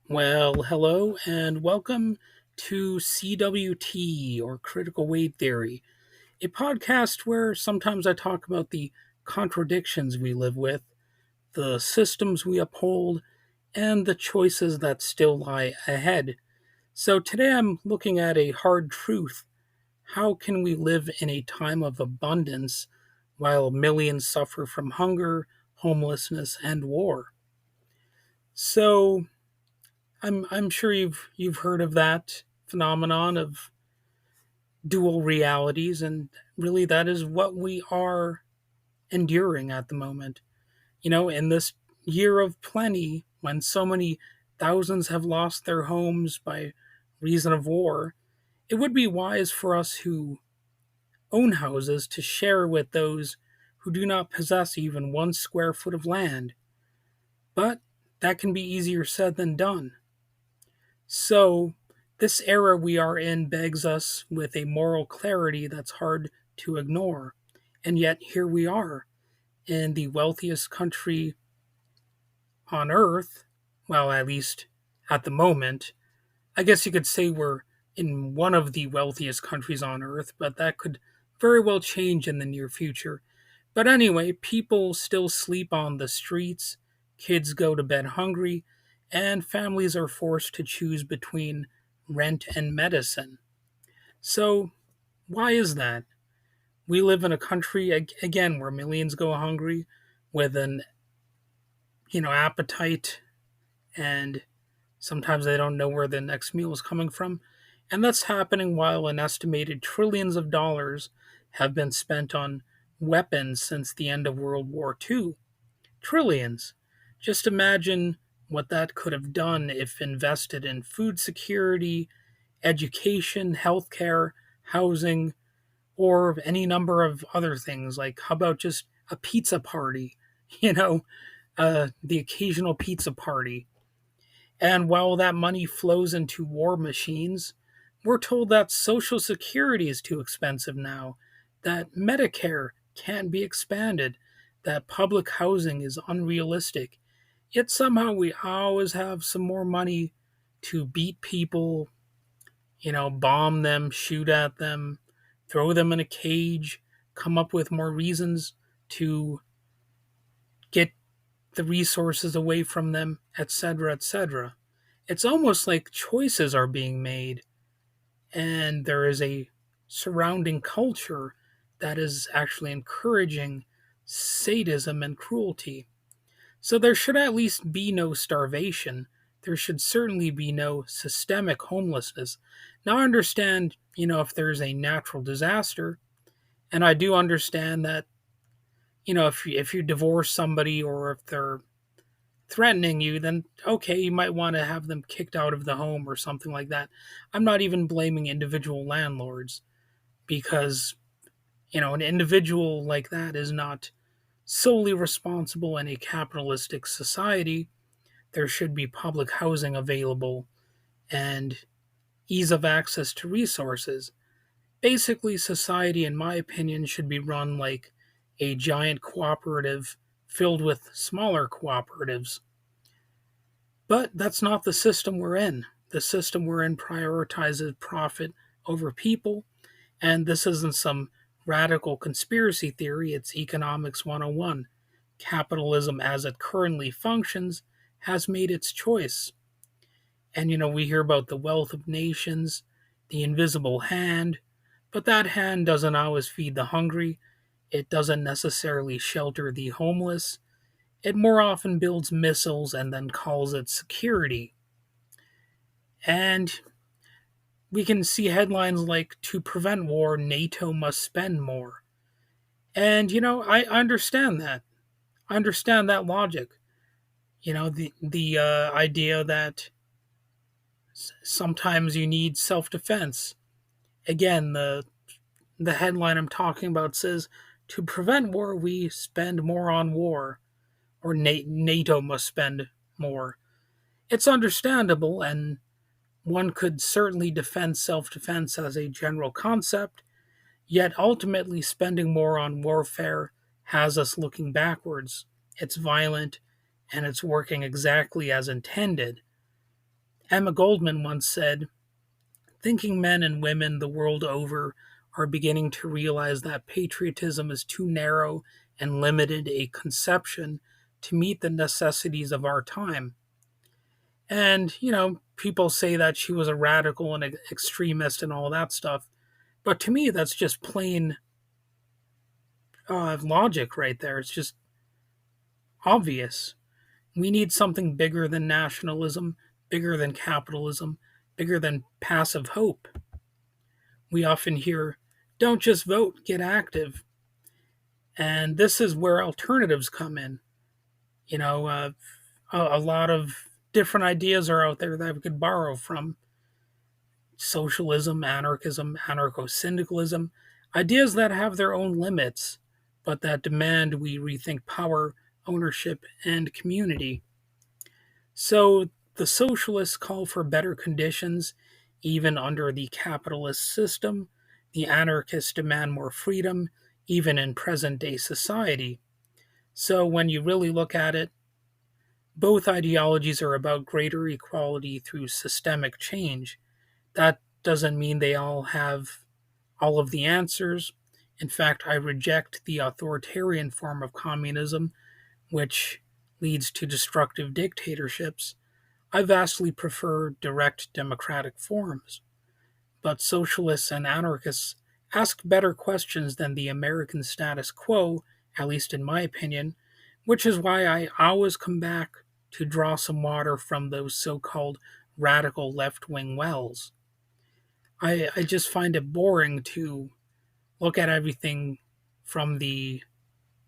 Well, hello and welcome to CWT or Critical Weight Theory, a podcast where sometimes I talk about the contradictions we live with, the systems we uphold, and the choices that still lie ahead. So today I'm looking at a hard truth. How can we live in a time of abundance while millions suffer from hunger, homelessness, and war? So, I'm sure you've heard of that phenomenon of dual realities, and really that is what we are enduring at the moment. In this year of plenty, when so many thousands have lost their homes by reason of war, it would be wise for us who own houses to share with those who do not possess even 1 square foot of land. But that can be easier said than done. So, this era we are in begs us with a moral clarity that's hard to ignore. And yet, here we are in the wealthiest country on earth. Well, at least at the moment. I guess you could say we're in one of the wealthiest countries on earth, but that could very well change in the near future. But anyway, people still sleep on the streets, kids go to bed hungry, and families are forced to choose between rent and medicine. So, why is that? We live in a country, again, where millions go hungry with an, appetite, and sometimes they don't know where the next meal is coming from. And that's happening while an estimated trillions of dollars have been spent on weapons since the end of World War II. Trillions. Just imagine what that could have done if invested in food security, education, healthcare, housing, or any number of other things. Like, how about just a pizza party? You know, the occasional pizza party. And while that money flows into war machines, we're told that Social Security is too expensive now, that Medicare can't be expanded, that public housing is unrealistic. Yet somehow we always have some more money to beat people, bomb them, shoot at them, throw them in a cage, come up with more reasons to get the resources away from them, etc., etc. It's almost like choices are being made, and there is a surrounding culture that is actually encouraging sadism and cruelty. So there should at least be no starvation. There should certainly be no systemic homelessness. Now, I understand, if there's a natural disaster, and I do understand that, if you divorce somebody or if they're threatening you, then okay, you might want to have them kicked out of the home or something like that. I'm not even blaming individual landlords because, an individual like that is not solely responsible in a capitalistic society. There should be public housing available and ease of access to resources. Basically, society, in my opinion, should be run like a giant cooperative filled with smaller cooperatives. But that's not the system we're in. The system we're in prioritizes profit over people, and this isn't some radical conspiracy theory, it's Economics 101. Capitalism as it currently functions has made its choice. And we hear about the wealth of nations, the invisible hand, but that hand doesn't always feed the hungry. It doesn't necessarily shelter the homeless. It more often builds missiles and then calls it security. And we can see headlines like, "To prevent war, NATO must spend more." And, I understand that. I understand that logic. The idea that sometimes you need self defense. Again, the headline I'm talking about says, "To prevent war, we spend more on war," or NATO must spend more. It's understandable, and one could certainly defend self defense as a general concept, yet ultimately spending more on warfare has us looking backwards. It's violent, and it's working exactly as intended. Emma Goldman once said, thinking men and women the world over are beginning to realize that patriotism is too narrow and limited a conception to meet the necessities of our time. And, people say that she was a radical and extremist and all that stuff. But to me, that's just plain logic right there. It's just obvious. We need something bigger than nationalism, bigger than capitalism, bigger than passive hope. We often hear, don't just vote, get active. And this is where alternatives come in. You know, uh, a lot of different ideas are out there that we could borrow from: socialism, anarchism, anarcho syndicalism, ideas that have their own limits, but that demand we rethink power, ownership, and community. So the socialists call for better conditions, even under the capitalist system. The anarchists demand more freedom, even in present day society. So when you really look at it, both ideologies are about greater equality through systemic change. That doesn't mean they all have all of the answers. In fact, I reject the authoritarian form of communism, which leads to destructive dictatorships. I vastly prefer direct democratic forms. But socialists and anarchists ask better questions than the American status quo, at least in my opinion, which is why I always come back to draw some water from those so called radical left wing wells. I just find it boring to look at everything from the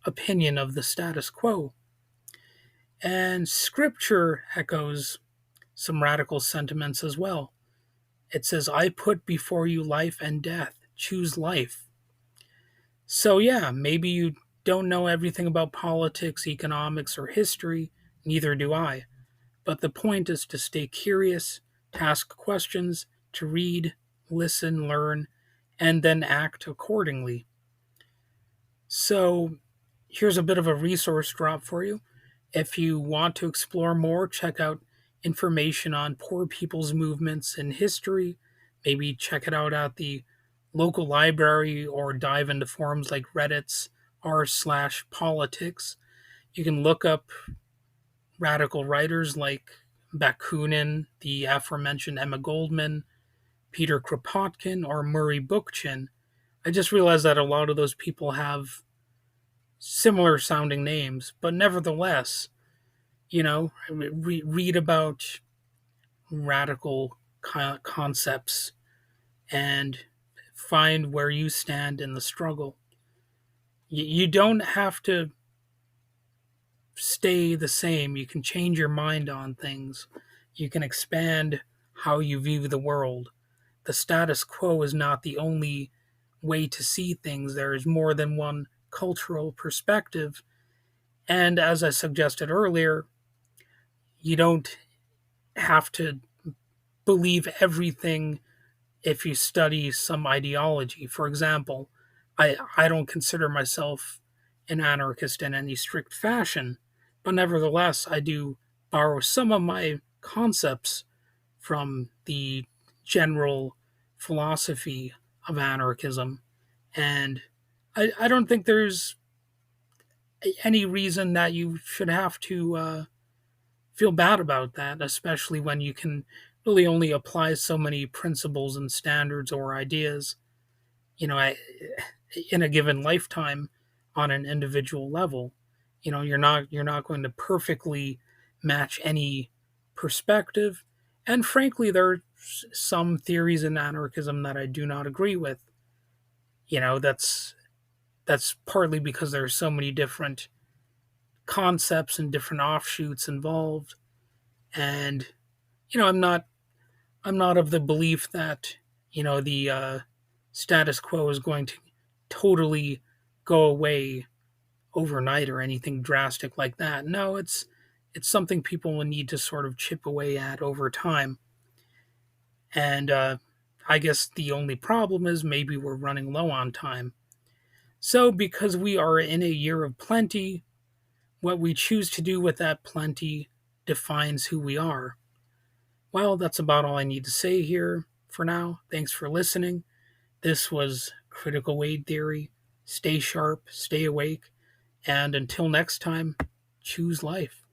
opinion of the status quo. And scripture echoes some radical sentiments as well. It says, I put before you life and death. Choose life. So, yeah, maybe you don't know everything about politics, economics, or history. Neither do I. But the point is to stay curious, to ask questions, to read, listen, learn, and then act accordingly. So, here's a bit of a resource drop for you. If you want to explore more, check out information on poor people's movements in history. Maybe check it out at the local library or dive into forums like Reddit's r/politics. You can look up radical writers like Bakunin, the aforementioned Emma Goldman, Peter Kropotkin, or Murray Bookchin. I just realized that a lot of those people have similar sounding names, but nevertheless, read about radical concepts and find where you stand in the struggle. You don't have to stay the same. You can change your mind on things. You can expand how you view the world. The status quo is not the only way to see things. There is more than one cultural perspective. And as I suggested earlier, you don't have to believe everything if you study some ideology. For example, I don't consider myself an anarchist in any strict fashion, but nevertheless, I do borrow some of my concepts from the general philosophy of anarchism. And I don't think there's any reason that you should have to feel bad about that, especially when you can really only apply so many principles and standards or ideas, you know, in a given lifetime on an individual level. You're not going to perfectly match any perspective. And frankly, there are some theories in anarchism that I do not agree with. That's partly because there are so many different concepts and different offshoots involved. And I'm not of the belief that the status quo is going to totally go away overnight or anything drastic like that. No, it's something people will need to sort of chip away at over time. And I guess the only problem is maybe we're running low on time. So because we are in a year of plenty, what we choose to do with that plenty defines who we are. Well, that's about all I need to say here for now. Thanks for listening. This was Critical Weight Theory. Stay sharp, stay awake, and until next time, choose life.